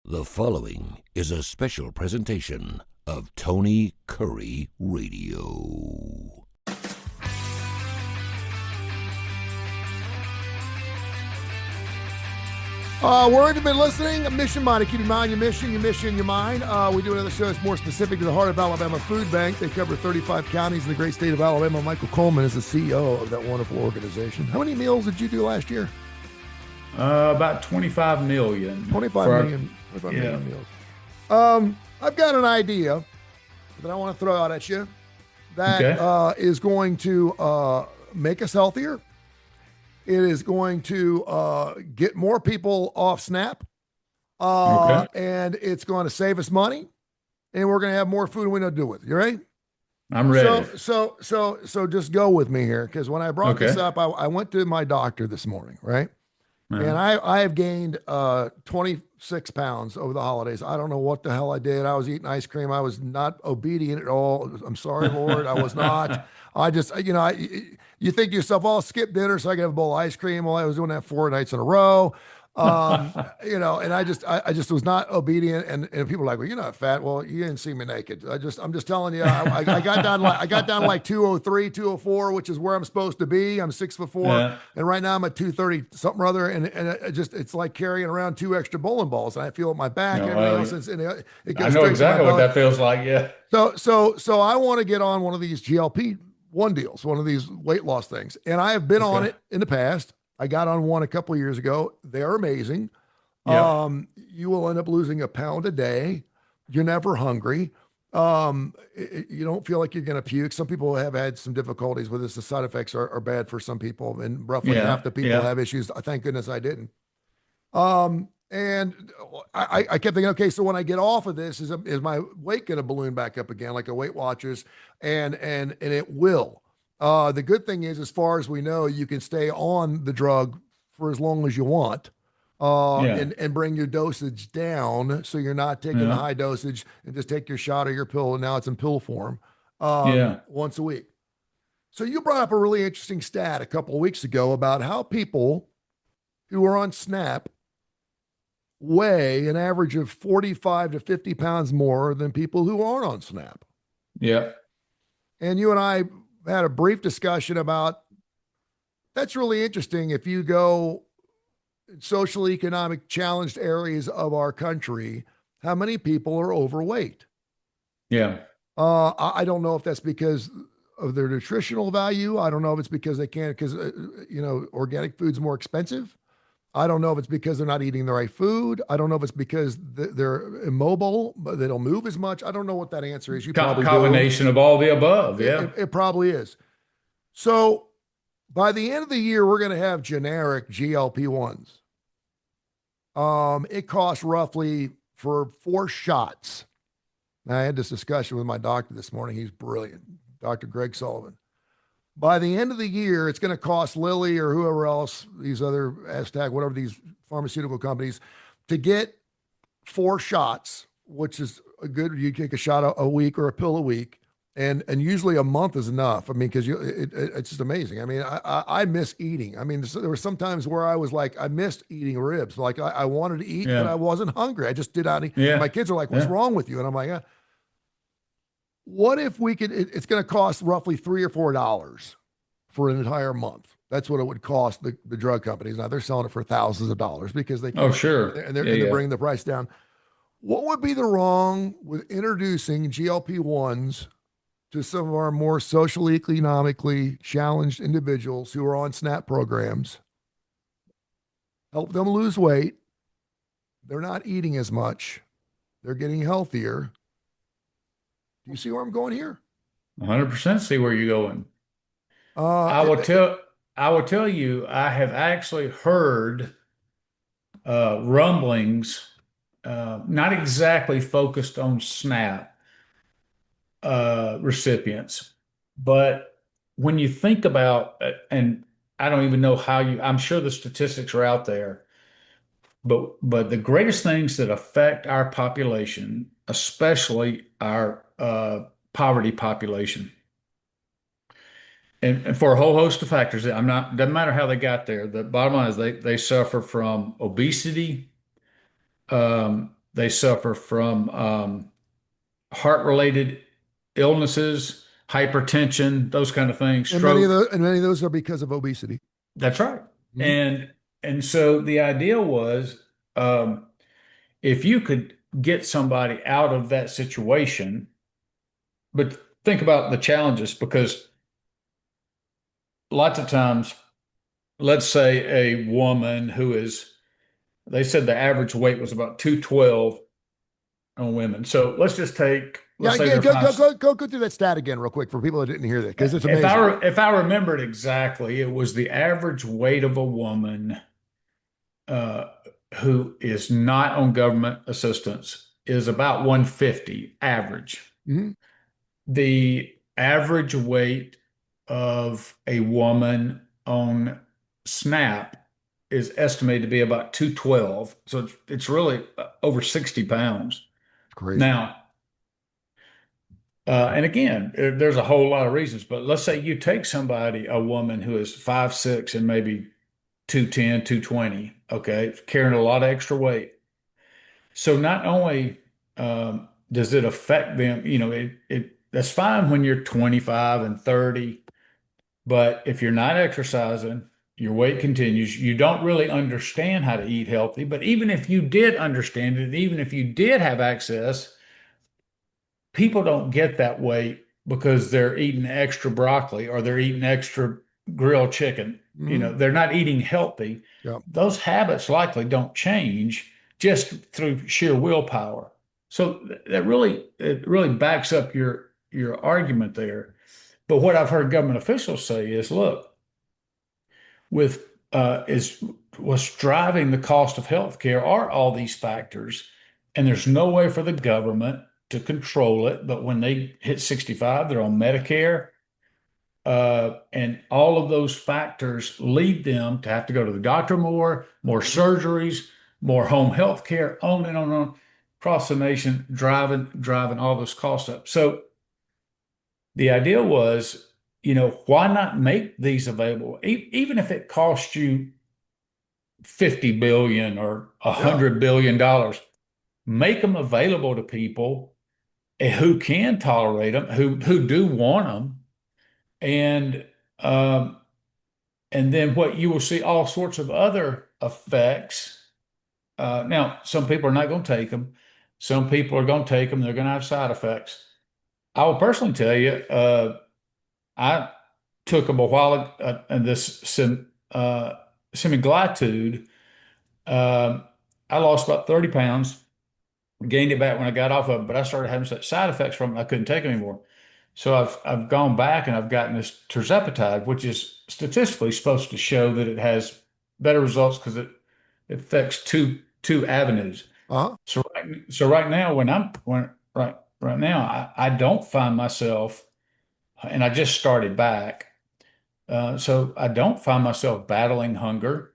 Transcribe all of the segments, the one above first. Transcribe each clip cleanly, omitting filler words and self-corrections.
The following is a special presentation of Tony Kurre Radio. Where you've been listening, Mission Minded. Keep in mind your mission, your mind. We do another show that's more specific to the Heart of Alabama Food Bank. They cover 35 counties in the great state of Alabama. Michael Coleman is the CEO of that wonderful organization. How many meals did you do last year? About 25 million. 25 million meals. I've got an idea that I want to throw out at you that is going to make us healthier. It is going to get more people off SNAP, and it's going to save us money, and we're going to have more food we know what to do with. You ready? I'm ready. So just go with me here, because when I brought this up, I went to my doctor this morning, right? And I have gained 26 pounds over the holidays. I don't know what the hell I did. I was eating ice cream. I was not obedient at all. I'm sorry, Lord. I was not. I just, you think to yourself, oh, I'll skip dinner so I can have a bowl of ice cream. Well, I was doing that 4 nights in a row. And I just was not obedient. And people are like, well, you're not fat. Well, you didn't see me naked. I'm just telling you, I got down like 203, 204, which is where I'm supposed to be. I'm 6'4", and right now I'm at 230 something or other. And it's like carrying around 2 extra bowling balls. And I feel it my back and everything else. And it goes I know exactly what that feels like. Yeah. So I want to get on one of these GLP-1 deals, one of these weight loss things. And I have been on it in the past. I got on one a couple of years ago. They're amazing. Yep. You will end up losing a pound a day. You're never hungry. You don't feel like you're going to puke. Some people have had some difficulties with this. The side effects are bad for some people, and roughly half the people have issues. Thank goodness I didn't. And I kept thinking, okay, so when I get off of this, is my weight going to balloon back up again, like a Weight Watchers? And it will. The good thing is, as far as we know, you can stay on the drug for as long as you want, and bring your dosage down, so you're not taking the high dosage and just take your shot or your pill, and now it's in pill form once a week. So you brought up a really interesting stat a couple of weeks ago about how people who are on SNAP weigh an average of 45 to 50 pounds more than people who aren't on SNAP. Yeah. And you and I had a brief discussion about that's really interesting. If you go social economic challenged areas of our country, how many people are overweight? Yeah. I don't know if that's because of their nutritional value. I don't know if it's because they can't, because organic food's more expensive. I don't know if it's because they're not eating the right food. I don't know if it's because they're immobile, but they don't move as much. I don't know what that answer is. You probably combination of all the above. It probably is. So by the end of the year, we're going to have generic GLP-1s. It costs roughly for 4 shots. Now, I had this discussion with my doctor this morning. He's brilliant, Dr. Greg Sullivan. By the end of the year, it's going to cost Lilly or whoever else, these other Aztec, whatever these pharmaceutical companies, to get 4 shots, which is a good, you take a shot a week or a pill a week, and usually a month is enough. I mean, because it's just amazing. I mean, I miss eating. I mean, there were some times where I was like, I missed eating ribs. Like I wanted to eat, but I wasn't hungry. I just did not eat. My kids are like, what's wrong with you? And I'm like, what if we could, it's going to cost roughly $3 or $4 for an entire month. That's what it would cost the drug companies. Now they're selling it for thousands of dollars because they can. Oh, sure. And they're bringing the price down. What would be the wrong with introducing GLP-1s to some of our more socially, economically challenged individuals who are on SNAP programs? Help them lose weight. They're not eating as much. They're getting healthier. Do you see where I'm going here? 100% see where you're going. I will tell you, I have actually heard rumblings, not exactly focused on SNAP recipients, but when you think about, and I don't even know I'm sure the statistics are out there, but the greatest things that affect our population, especially our poverty population, and for a whole host of factors, doesn't matter how they got there. The bottom line is they suffer from obesity, They suffer from heart-related illnesses, hypertension, those kind of things, And many of stroke. those, and many of those are because of obesity. That's right. Mhm. And so the idea was, um, if you could get somebody out of that situation, but think about the challenges because lots of times, let's say a woman who is, they said the average weight was about 212 on women. So let's just take, Yeah, let's say again, they're five. go through that stat again real quick for people that didn't hear that because it's If I amazing. if I remembered exactly, it was the average weight of a woman uh, who is not on government assistance is about 150 average. Mhm. The average weight of a woman on SNAP is estimated to be about 212. So it's really over 60 pounds. It's crazy. Now, and again, there's a whole lot of reasons, but let's say you take somebody, a woman who is 5'6" and maybe 210, 220, okay, carrying a lot of extra weight. So not only does it affect them, that's fine when you're 25 and 30, but if you're not exercising, your weight continues. You don't really understand how to eat healthy, but even if you did understand it, even if you did have access, people don't get that weight because they're eating extra broccoli or they're eating extra grilled chicken. Mhm. They're not eating healthy. Yeah. Those habits likely don't change just through sheer willpower. So that really it really backs up your argument there. But what I've heard government officials say is, look, with is what's driving the cost of healthcare are all these factors, and there's no way for the government to control it. But when they hit 65, they're on Medicare, and all of those factors lead them to have to go to the doctor more surgeries, more home health care, on and on across the nation, driving all those costs up. So the idea was, why not make these available, even if it costs you 50 billion or Yeah. $100 billion, make them available to people who can tolerate them, who do want them, and um, and then what you will see all sorts of other effects. Now, some people are not going to take them. Some people are going to take them. They're going to have side effects. I will personally tell you, I took them a while, and this semaglutide. Um, I lost about 30 pounds, gained it back when I got off of it, but I started having such side effects from it, I couldn't take it anymore. So I've gone back and I've gotten this tirzepatide, which is statistically supposed to show that it has better results because it affects two avenues. Uh-huh. So right now, right now, I don't find myself, and I just started back, so I don't find myself battling hunger.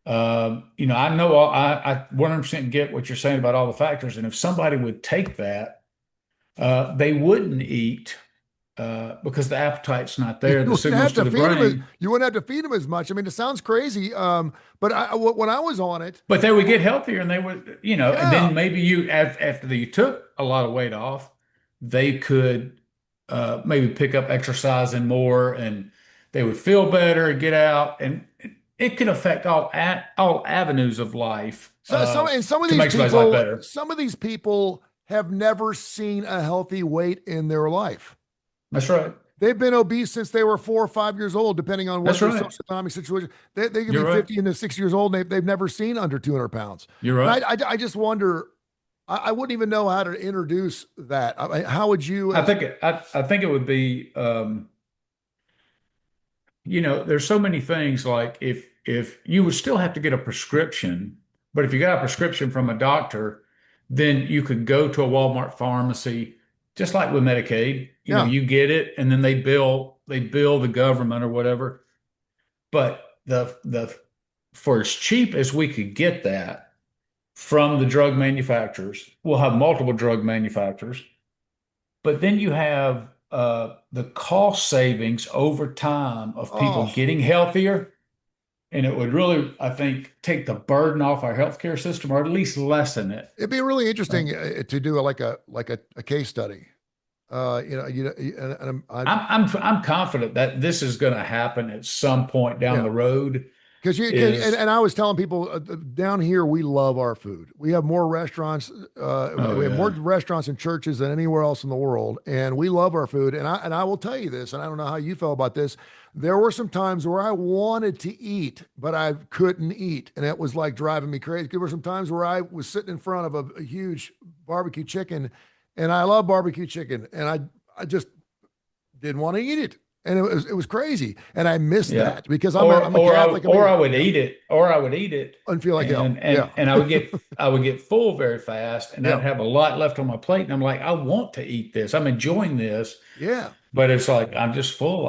I know I 100% get what you're saying about all the factors, and if somebody would take that, they wouldn't eat because the appetite's not You there. The wouldn't signals have to to the feed them as brain, you wouldn't have to feed them as much. I mean, it sounds crazy. But when I was on it, but they would get healthier, and they would, and yeah. then maybe after you took a lot of weight off, they could maybe pick up exercising more, and they would feel better, get out, and it could affect all avenues of life So some of to these make somebody's life people, better. have never seen a healthy weight in their life. That's right. They've been obese since they were 4 or 5 years old, depending on what That's their right. socioeconomic situation. They could You're be right. 50 and 60 years old, and they've never seen under 200 pounds. You're And right. I just wonder, I wouldn't even know how to introduce that. I mean, how would you, as I think it would be there's so many things like if you would still have to get a prescription, but if you got a prescription from a doctor, then you could go to a Walmart pharmacy, just like with Medicaid. yeah, You get it and then they bill the government or whatever. But the for as cheap as we could get that from the drug manufacturers, we'll have multiple drug manufacturers, but then you have the cost savings over time of people oh, getting healthier and it would really, I think, take the burden off our healthcare system, or at least lessen it. It'd be really Uh, interesting to do a case study. I'm I'm confident that this is going to happen at some point down yeah. the road. And Is I was telling people down here, we love our food. We have more restaurants, Oh we have more yeah, restaurants and churches than anywhere else in the world, and we love our food. And I will tell you this, and I don't know how you felt about this. There were some times where I wanted to eat, but I couldn't eat, and it was like driving me crazy. There were some times where I was sitting in front of a huge barbecue chicken, and I love barbecue chicken, and I just didn't want to eat it. And it was crazy. And I miss yeah. that because I'm a Catholic. I Or I mean, would eat it, or I would eat it, and feel like hell. and Yeah. I would get full very fast, and I'd Yeah. have a lot left on my plate, and I'm like, I want to eat this. I'm enjoying this, Yeah. but it's like I'm just full.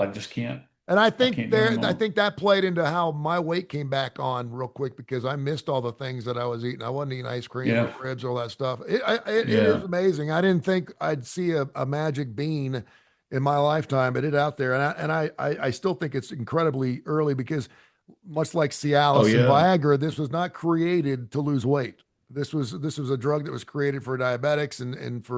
And I can't do I anymore. think that played into how my weight came back on real quick because I missed all the things that I was eating. I wasn't eating ice cream or Yeah, ribs or all that stuff. It is yeah. amazing. I didn't think I'd see a magic bean in my lifetime, but it's out there. And I still think it's incredibly early because much like Oh Cialis and yeah, Viagra, this was not created to lose weight. This was a drug that was created for diabetics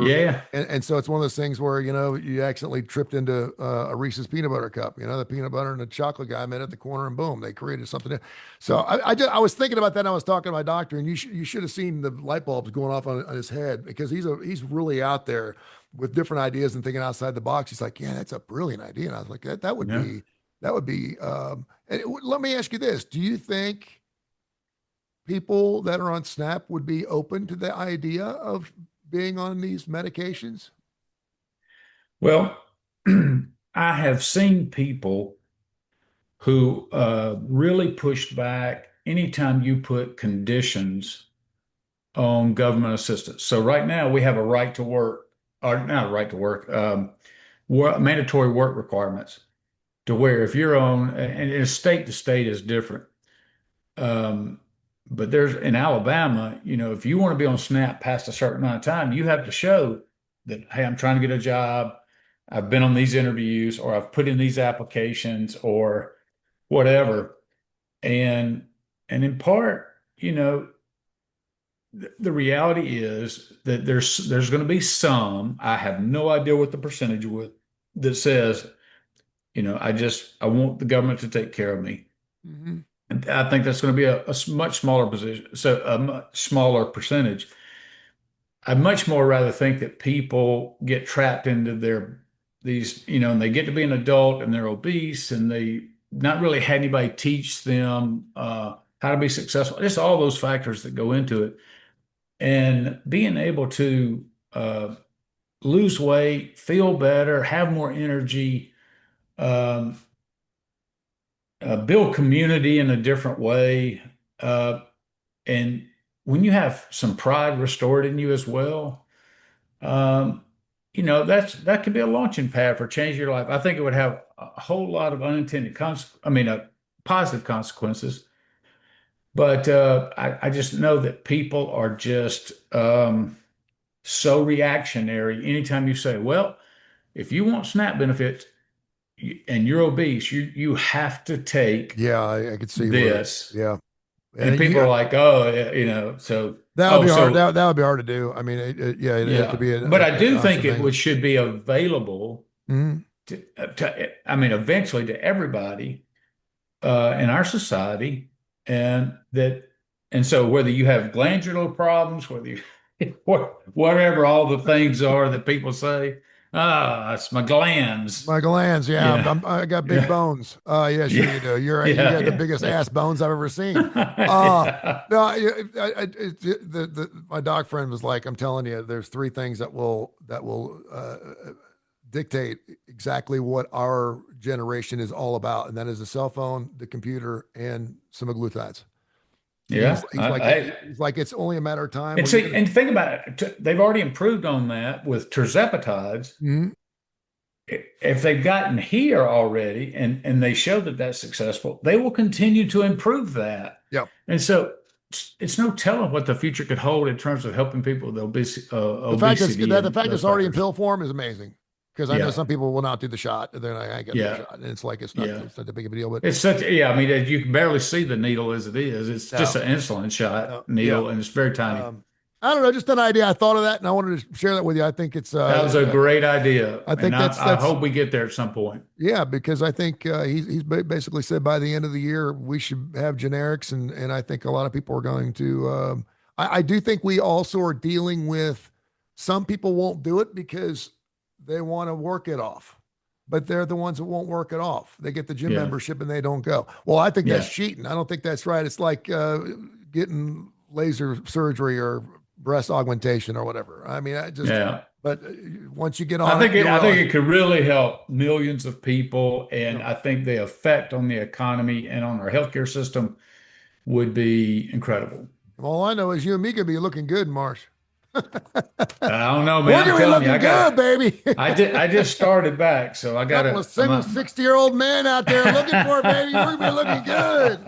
yeah, and so it's one of those things where you accidentally tripped into a Reese's peanut butter cup. The peanut butter and the chocolate guy met at the corner, and boom, they created something new. So I was thinking about that. And I was talking to my doctor, and you should have seen the light bulbs going off on his head because he's really out there with different ideas and thinking outside the box. He's like, yeah, that's a brilliant idea. And I was like, yeah. that would be. Let me ask you this: do you think people that are on SNAP would be open to the idea of being on these medications? Well, I have seen people who really pushed back anytime you put conditions on government assistance. So right now we have a right to work, or not a right to work, mandatory work requirements to where if you're on, and it's state to state is different. Um, but there's in Alabama, if you want to be on SNAP past a certain amount of time, you have to show that, hey, I'm trying to get a job. I've been on these interviews, or I've put in these applications, or whatever. And in part, the reality is that there's going to be some, I have no idea what the percentage would, that says, I want the government to take care of me. Mm-hmm. And I think that's going to be a much smaller position, so a much smaller percentage. I'd much more rather think that people get trapped into and they get to be an adult and they're obese and they not really had anybody teach them how to be successful. Just all those factors that go into it. And being able to uh, lose weight, feel better, have more energy, um, build community in a different way. Uh, and when you have some pride restored in you as well, um, that could be a launching pad for changing your life. I think it would have a whole lot of unintended positive consequences. But I just know that people are just so reactionary. Anytime you say, well, if you want SNAP benefits and you're obese, you have to take Yeah, I could see where. this. Yeah, And and people are like, oh, that would be hard. so That would be hard to do. I mean, yeah, it'd have to yeah. be But I a do think constant it thing. should be available Mhm. I mean, eventually to everybody in our society, and so whether you have glandular problems, whether you whatever all the things are that people say, it's my glands, My glands, yeah, yeah, I got big yeah, bones. Yeah, sure yeah, you do. You got the yeah, biggest ass bones I've ever seen. yeah, No, my doc friend was like, I'm telling you, there's three things that will dictate exactly what our generation is all about, and that is the cell phone, the computer, and semaglutides. And yeah. he's like it's only a matter of time And where you're see, gonna. and think about it. They've already improved on that with terzepatides. Mhm. If they've gotten here already and they show that that's successful, they will continue to improve that. Yeah. And so it's no telling what the future could hold in terms of helping people with The fact obesity the and fact those it's already in factors. pill form is amazing. Because I know some people will not do the shot. They're like, I get the shot. And it's like, it's not that big of a deal. But it's such, I mean, you can barely see the needle as it is. It's just an insulin shot needle, and it's very tiny. I don't know, just an idea. I thought of that, and I wanted to share that with you. I think it's that was a great idea. I think I hope we get there at some point. Yeah, because I think he's basically said by the end of the year we should have generics, and I think a lot of people are going to. I do think we also are dealing with some people won't do it because they want to work it off, but they're the ones that won't work it off. They get the gym membership and they don't go. Well, I think that's cheating. I don't think that's right. It's like getting laser surgery or breast augmentation or whatever. I mean, but once you get on, I think it could really help millions of people, and I think the effect on the economy and on our healthcare system would be incredible. All I know is you and me could be looking good, Marsh. I don't know, man. We're gonna be looking good, baby. I just started back, so I got a single 60-year-old man out there looking for it, baby. We're gonna be looking good.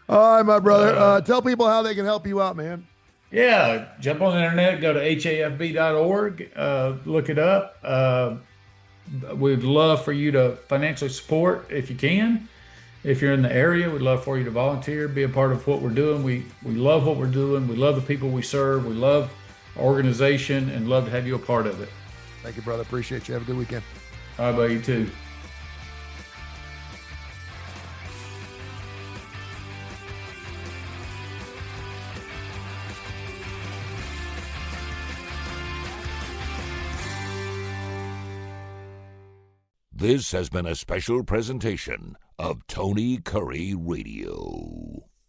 All right, my brother. Tell people how they can help you out, man. Yeah, jump on the internet, go to hafb.org, look it up. We'd love for you to financially support if you can. If you're in the area, we'd love for you to volunteer, be a part of what we're doing. We love what we're doing. We love the people we serve. We love our organization and love to have you a part of it. Thank you, brother. Appreciate you. Have a good weekend. All right, buddy. You too. This has been a special presentation of Tony Kurre Radio.